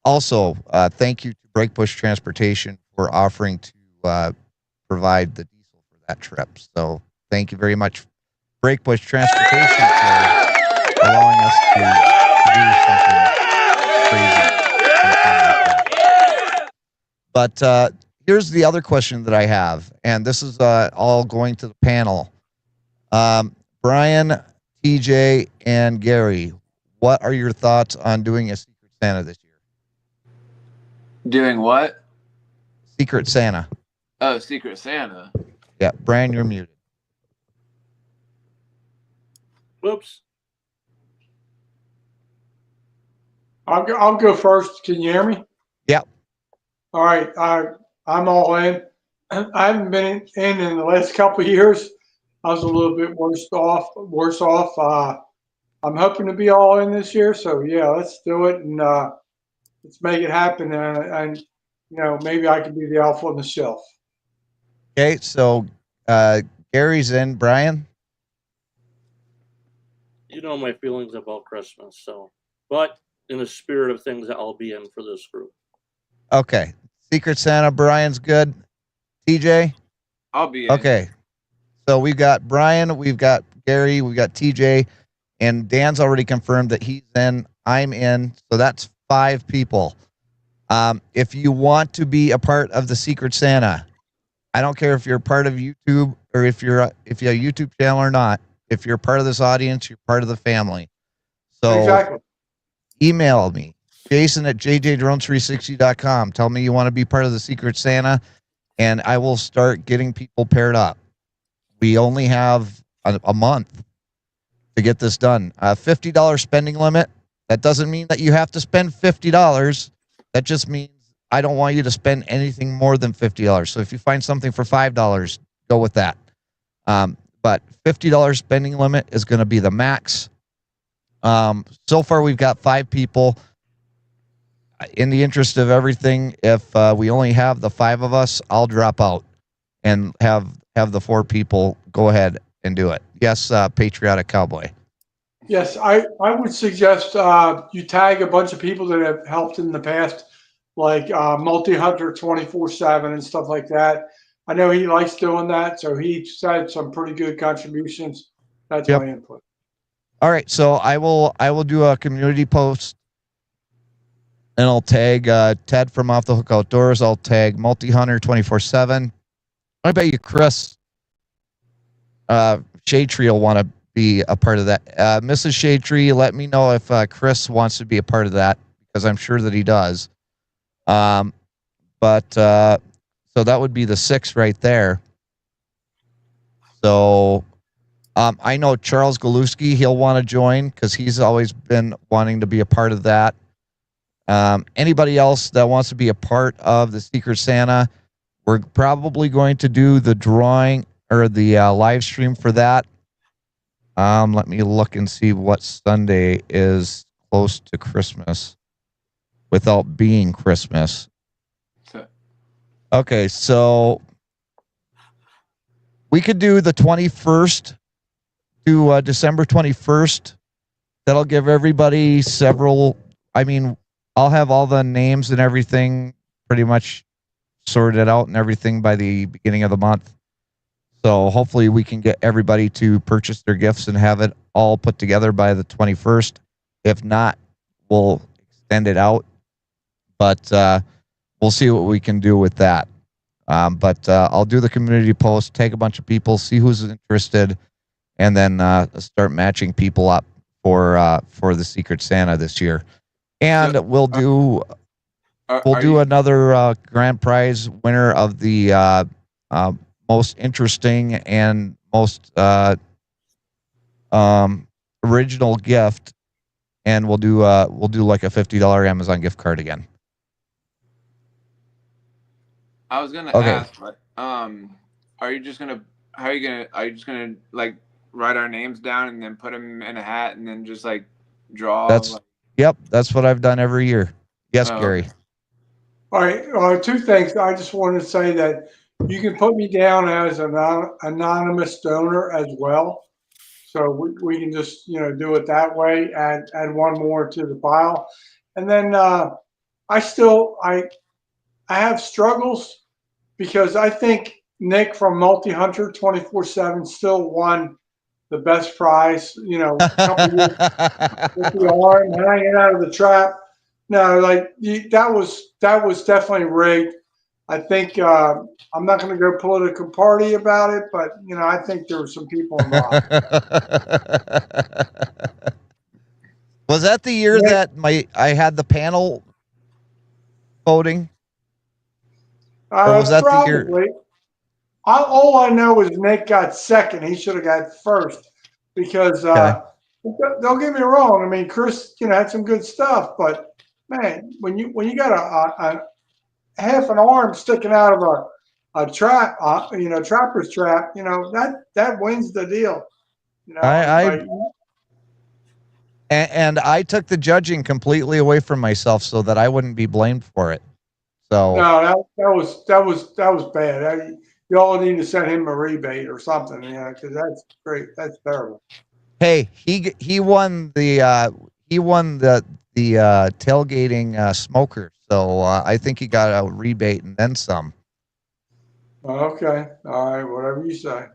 Also, thank you to Breakbush Transportation for offering to provide the diesel for that trip. So thank you very much, Breakbush Transportation, for allowing us to do something crazy. But here's the other question that I have, and this is all going to the panel. Brian, TJ, and Gary, what are your thoughts on doing a Secret Santa this year? Doing what? Secret Santa. Oh, Secret Santa. Yeah, Brian, you're muted. Whoops. I'll go first. Can you hear me? Yeah. All right. I'm all in. I haven't been in the last couple of years. I was a little bit worse off. I'm hoping to be all in this year. So yeah, let's do it and let's make it happen. And maybe I can be the elf on the shelf. Okay, so Gary's in. Brian? You know my feelings about Christmas, but in the spirit of things, I'll be in for this group. Okay. Secret Santa, Brian's good. TJ? I'll be in. Okay. So we've got Brian, we've got Gary, we've got TJ, and Dan's already confirmed that he's in. I'm in. So that's 5 people. If you want to be a part of the Secret Santa, I don't care if you're part of YouTube or if you have a YouTube channel or not. If you're part of this audience, you're part of the family. So Exactly. Email me, jason@jjdrones360.com. Tell me you want to be part of the Secret Santa, and I will start getting people paired up. We only have a month to get this done. $50 spending limit. That doesn't mean that you have to spend $50. That just means I don't want you to spend anything more than $50. So if you find something for $5, go with that. But $50 spending limit is going to be the max. So far, we've got 5 people. In the interest of everything, if we only have the 5 of us, I'll drop out and have the 4 people go ahead and do it. Yes, Patriotic Cowboy. Yes, I would suggest you tag a bunch of people that have helped in the past, like Multi-Hunter 24/7 and stuff like that. I know he likes doing that, so he's had some pretty good contributions. That's Yep. my input. All right, so I will do a community post, and I'll tag Ted from Off the Hook Outdoors. I'll tag Multi-Hunter 24/7. I bet you Chris Shade Tree will want to be a part of that. Mrs. Shade Tree, let me know if Chris wants to be a part of that, because I'm sure that he does. So that would be the 6 right there. So I know Charles Galuski, he'll want to join because he's always been wanting to be a part of that. Anybody else that wants to be a part of the Secret Santa, we're probably going to do the drawing or the live stream for that. Let me look and see what Sunday is close to Christmas without being Christmas. Okay, so we could do the 21st to December 21st. That'll give everybody several. I mean, I'll have all the names and everything pretty much sorted out and everything by the beginning of the month. So hopefully we can get everybody to purchase their gifts and have it all put together by the 21st. If not, we'll extend it out. But we'll see what we can do with that. But I'll do the community post, take a bunch of people, see who's interested, and then start matching people up for the Secret Santa this year. And we'll do another grand prize winner of the most interesting and most original gift, and we'll do like a $50 Amazon gift card again. I was gonna ask, but are you just gonna like write our names down and then put them in a hat and then just like draw? Yep, that's what I've done every year. Yes, Gary. All right, 2 things. I just wanted to say that you can put me down as an anonymous donor as well. So we can just, do it that way, add 1 more to the pile. And then I have struggles because I think Nick from Multi-Hunter 24/7 still won the best prize, a couple years with the arm hanging out of the trap. No, that was definitely rigged. I think I'm not going to go political party about it, but I think there were some people involved. Was that the year that I had the panel voting? Or was that probably. the year? All I know is Nick got second. He should have got first because don't get me wrong. I mean, Chris, had some good stuff, but man, when you got a half an arm sticking out of a trap, trapper's trap, that wins the deal. And I took the judging completely away from myself so that I wouldn't be blamed for it. So no, that was bad. Y'all need to send him a rebate or something, because that's great. That's terrible. Hey, he won the tailgating smoker, so I think he got a rebate and then some. Okay, all right, whatever you say.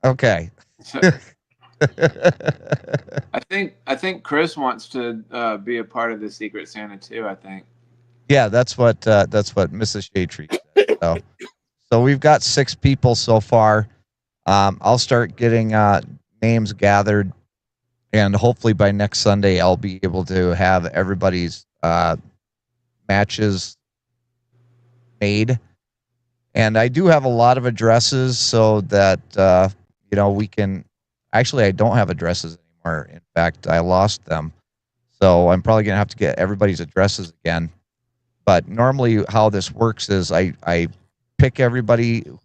Okay. I think Chris wants to be a part of the Secret Santa too. I think. Yeah, that's what Mrs. Shaytree said. So we've got 6 people so far. I'll start getting names gathered, and hopefully by next Sunday I'll be able to have everybody's matches made. And I do have a lot of addresses so that we can. Actually, I don't have addresses anymore. In fact, I lost them. So I'm probably going to have to get everybody's addresses again. But normally how this works is I pick everybody who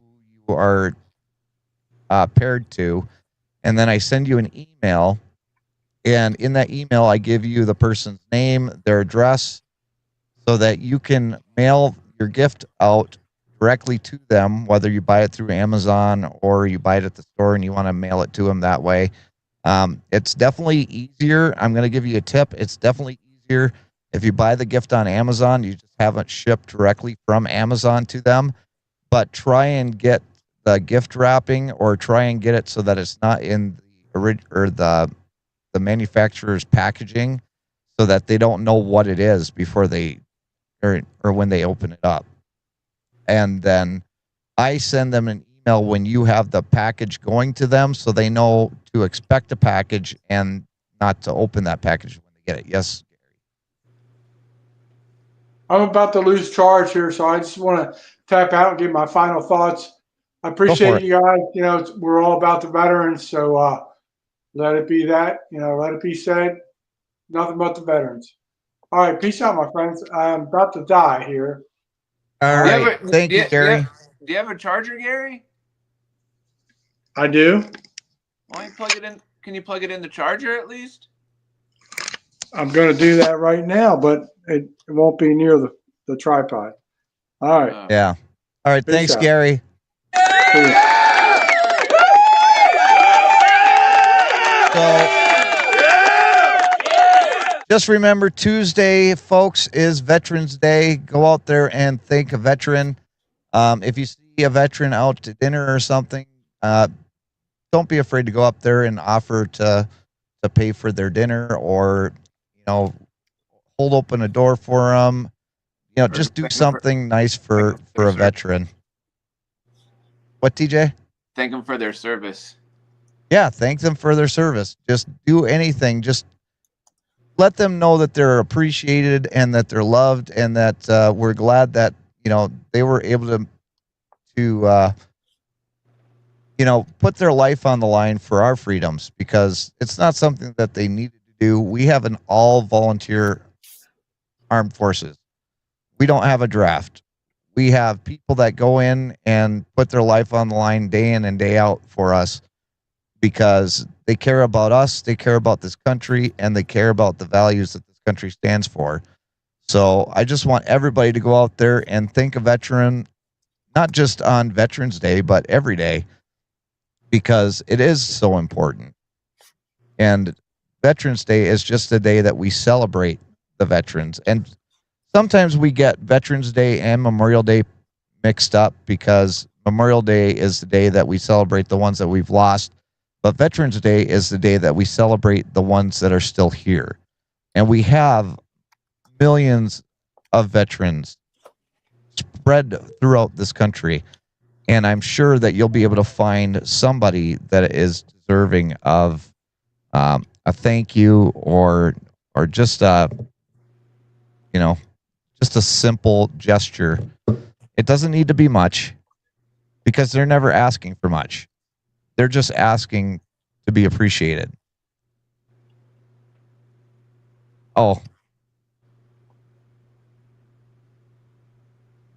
you are paired to, and then I send you an email. And in that email, I give you the person's name, their address, so that you can mail your gift out directly to them, whether you buy it through Amazon or you buy it at the store and you want to mail it to them that way. It's definitely easier. I'm going to give you a tip. It's definitely easier if you buy the gift on Amazon. You just have it shipped directly from Amazon to them, but try and get the gift wrapping, or try and get it so that it's not in the manufacturer's packaging, so that they don't know what it is before they or when they open it up. And then I send them an email when you have the package going to them, so they know to expect a package and not to open that package when they get it. Yes, Gary. I'm about to lose charge here, so I just want to tap out and give my final thoughts. I appreciate you guys. You know, we're all about the veterans, so let it be that. You know, let it be said. Nothing but the veterans. All right, peace out, my friends. I'm about to die here. All right. Thank you, Gary. Do you have a charger, Gary? I do. Why don't you plug it in? Can you plug it in the charger at least? I'm going to do that right now, but it won't be near the tripod. All right. Yeah. All right. Peace Thanks, out. Gary. So just remember, Tuesday, folks, is Veterans Day. Go out there and thank a veteran. If you see a veteran out to dinner or something, don't be afraid to go up there and offer to pay for their dinner, or, you know, hold open a door for them. You know, just do something nice for a veteran. What, TJ? Thank them for their service. Yeah, thank them for their service. Just do anything. Just let them know that they're appreciated and that they're loved, and that we're glad that, you know, they were able to you know, put their life on the line for our freedoms, because it's not something that they needed to do. We have an all volunteer armed forces. We don't have a draft. We have people that go in and put their life on the line day in and day out for us, because they care about us, they care about this country, and they care about the values that this country stands for. So I just want everybody to go out there and thank a veteran, not just on Veterans Day, but every day, because it is so important. And Veterans Day is just a day that we celebrate the veterans. And sometimes we get Veterans Day and Memorial Day mixed up, because Memorial Day is the day that we celebrate the ones that we've lost, but Veterans Day is the day that we celebrate the ones that are still here. And we have millions of veterans spread throughout this country. And I'm sure that you'll be able to find somebody that is deserving of a thank you, or just you know, just a simple gesture. It doesn't need to be much, because they're never asking for much. They're just asking to be appreciated. Oh,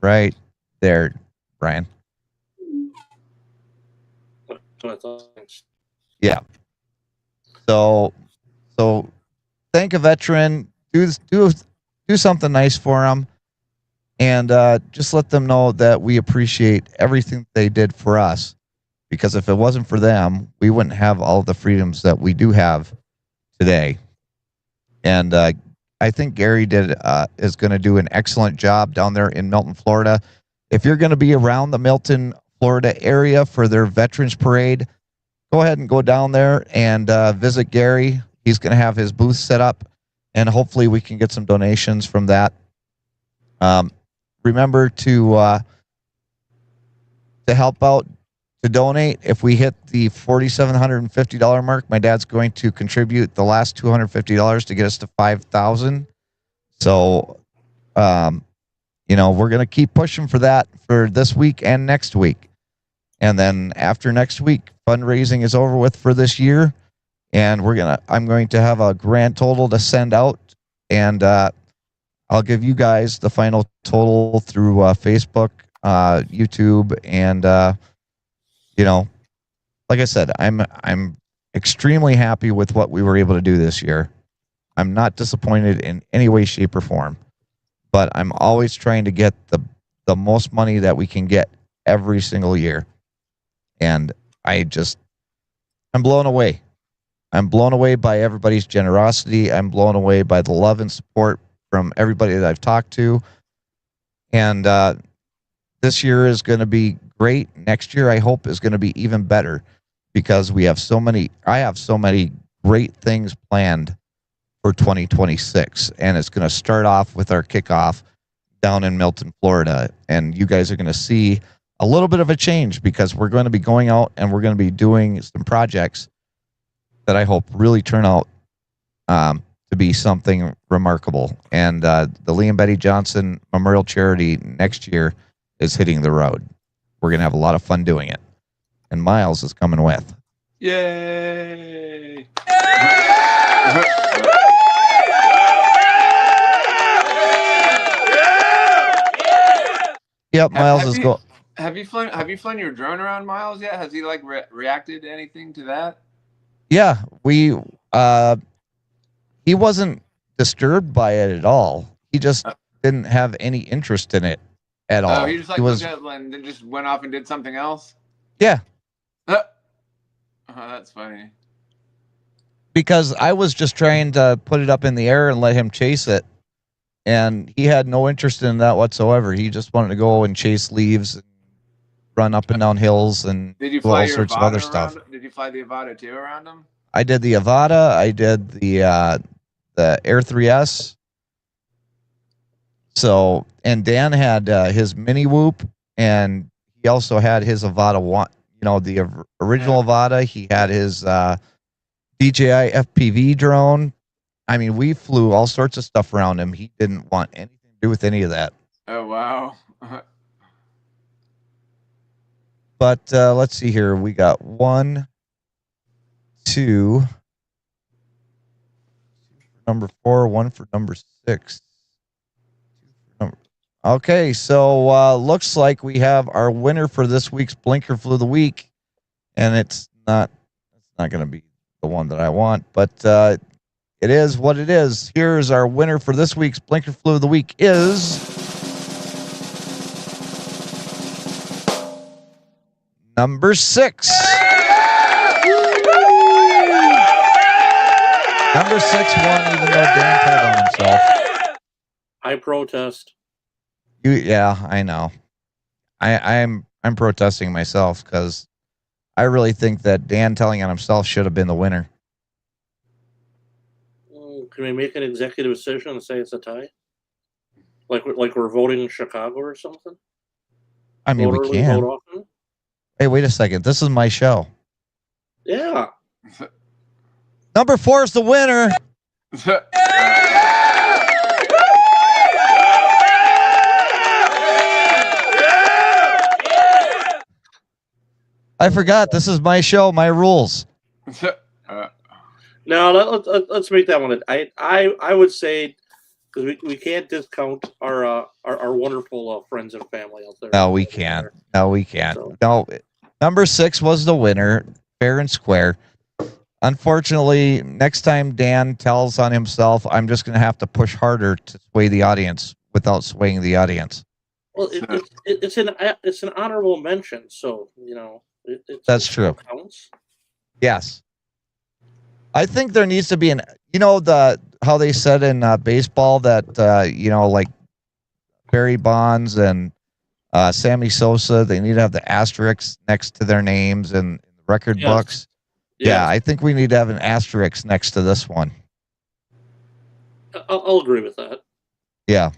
right there, Brian. Yeah. So thank a veteran. Do something nice for them, and just let them know that we appreciate everything they did for us. Because if it wasn't for them, we wouldn't have all the freedoms that we do have today. And I think Gary is going to do an excellent job down there in Milton, Florida. If you're going to be around the Milton, Florida area for their Veterans Parade, go ahead and go down there and visit Gary. He's going to have his booth set up, and hopefully we can get some donations from that. Remember to help out, to donate. If we hit the $4,750 mark, my dad's going to contribute the last $250 to get us to $5,000. So, you know, we're going to keep pushing for that for this week and next week. And then after next week, fundraising is over with for this year. And I'm going to have a grand total to send out and I'll give you guys the final total through Facebook, YouTube, and you know, like I said, I'm extremely happy with what we were able to do this year. I'm not disappointed in any way, shape, or form, but I'm always trying to get the most money that we can get every single year, and I'm blown away. I'm blown away by everybody's generosity. I'm blown away by the love and support from everybody that I've talked to. And this year is going to be great. Next year, I hope, is going to be even better because I have so many great things planned for 2026. And it's going to start off with our kickoff down in Milton, Florida. And you guys are going to see a little bit of a change because we're going to be going out and we're going to be doing some projects that I hope really turn out to be something remarkable. And the Lee and Betty Johnson Memorial Charity next year is hitting the road. We're going to have a lot of fun doing it. And Miles is coming with. Yay! Yep, Miles is going. Have you flown your drone around, Miles, yet? Has he like reacted to anything to that? Yeah, he wasn't disturbed by it at all. He just didn't have any interest in it at all. Oh, he just like looked at it and then just went off and did something else? Yeah. Oh, that's funny. Because I was just trying to put it up in the air and let him chase it. And he had no interest in that whatsoever. He just wanted to go and chase leaves and run up and down hills and Did you do fly all your sorts of Avata other around stuff. him? Did you fly the Avata too around him? I did the Avata. I did the Air 3S. So, and Dan had his mini whoop, and he also had his Avata one. You know, the original Avata. He had his DJI FPV drone. I mean, we flew all sorts of stuff around him. He didn't want anything to do with any of that. Oh, wow. But let's see here. We got 1, 2, number 4, 1 for number 6. Okay, so looks like we have our winner for this week's Blinker Flu of the Week, and it's not going to be the one that I want, but it is what it is. Here's our winner for this week's Blinker Flu of the Week is number 6. Number 6 won, even though Dan told on himself. I protest. Yeah, I know. I'm protesting myself because I really think that Dan telling on himself should have been the winner. Can we make an executive decision and say it's a tie? Like we're voting in Chicago or something? I mean, Vote we early, can. vote often? Hey, wait a second. This is my show. Yeah. Number 4 is the winner. I forgot. This is my show, my rules. No, let's make that one. I would say because we can't discount our wonderful friends and family out there. No, we can't. No, we can't. So. No, number 6 was the winner, fair and square. Unfortunately, next time Dan tells on himself, I'm just going to have to push harder to sway the audience without swaying the audience. Well, it's an honorable mention, so you know. That's true. Counts. Yes. I think there needs to be how they said in baseball that like Barry Bonds and Sammy Sosa, they need to have the asterisks next to their names in record books. Yeah, I think we need to have an asterisk next to this one. I'll agree with that. Yeah.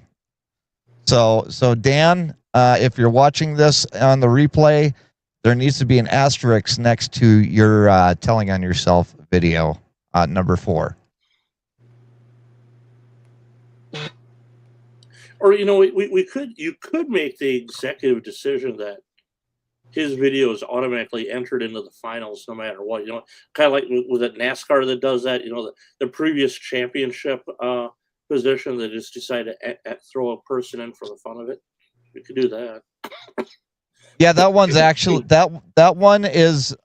So Dan, if you're watching this on the replay, there needs to be an asterisk next to your telling on yourself video, number 4. Or you could make the executive decision that his video is automatically entered into the finals no matter what. Kind of like with that NASCAR that does that. The previous championship position that just decide to throw a person in for the fun of it, we could do that. Yeah, that one's actually that one is.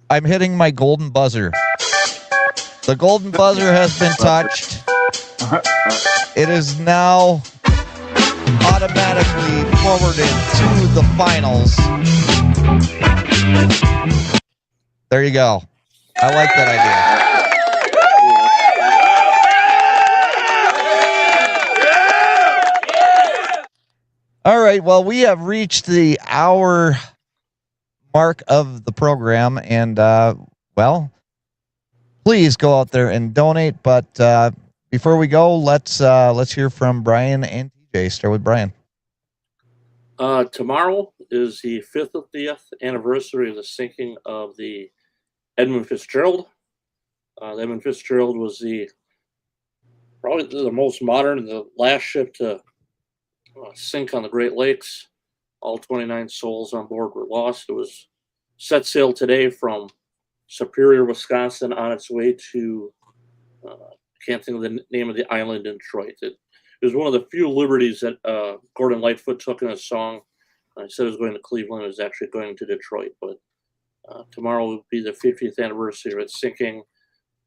I'm hitting my golden buzzer. The golden buzzer has been touched. It is now automatically forwarded to the finals. There you go. I like that idea. All right. Well, we have reached the hour mark of the program, and well, please go out there and donate. But before we go, let's hear from Brian and TJ. Start with Brian. Tomorrow is the 50th anniversary of the sinking of the Edmund Fitzgerald. Edmund Fitzgerald was probably the most modern, the last ship to sink on the Great Lakes. All 29 souls on board were lost. It was set sail today from Superior, Wisconsin, on its way to, can't think of the name of the island in Detroit. It was one of the few liberties that Gordon Lightfoot took in a song. I said it was going to Cleveland. It was actually going to Detroit. But tomorrow will be the 50th anniversary of its sinking.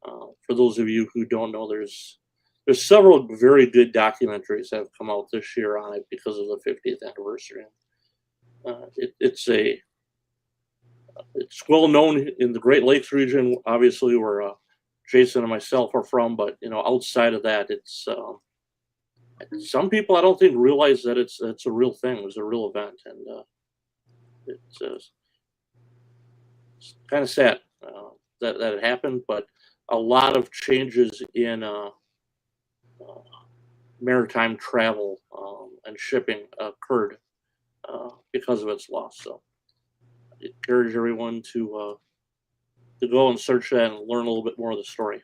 For those of you who don't know, there's several very good documentaries that have come out this year on it because of the 50th anniversary. It's well known in the Great Lakes region, obviously, where Jason and myself are from. But outside of that, it's some people I don't think realize that it's a real thing. It was a real event, and it's kind of sad that it happened. But a lot of changes in maritime travel and shipping occurred because of its loss. So I encourage everyone to go and search that and learn a little bit more of the story.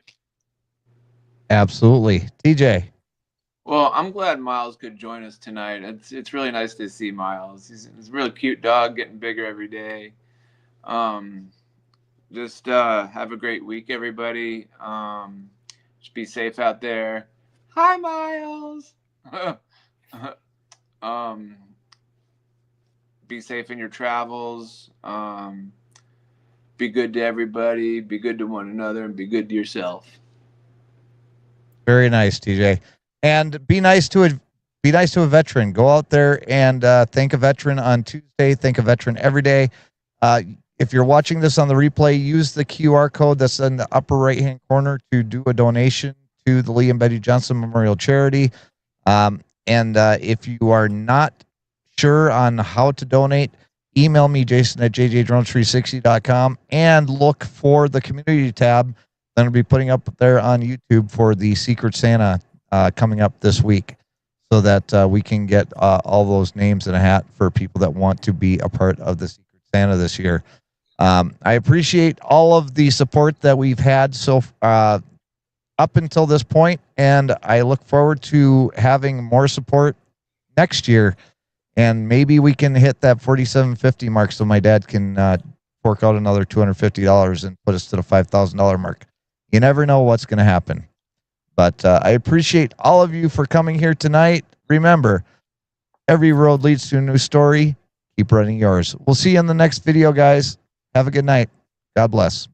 Absolutely. TJ. Well, I'm glad Miles could join us tonight. It's really nice to see Miles. He's a really cute dog, getting bigger every day. Just have a great week, everybody. Just be safe out there. Hi, Miles. Be safe in your travels. Be good to everybody. Be good to one another, and be good to yourself. Very nice, TJ. And be nice to a veteran. Go out there and thank a veteran on Tuesday. Thank a veteran every day. If you're watching this on the replay, use the QR code that's in the upper right-hand corner to do a donation to the Lee and Betty Johnson Memorial Charity. And if you are not sure on how to donate, email me, Jason at jjdrones360.com, and look for the community tab that I'll be putting up there on YouTube for the Secret Santa coming up this week, so that we can get all those names in a hat for people that want to be a part of the Secret Santa this year. I appreciate all of the support that we've had up until this point, and I look forward to having more support next year, and maybe we can hit that $4,750 mark so my dad can fork out another $250 and put us to the $5,000 mark. You never know what's going to happen. But I appreciate all of you for coming here tonight. Remember, every road leads to a new story. Keep running yours. We'll see you in the next video, guys. Have a good night. God bless.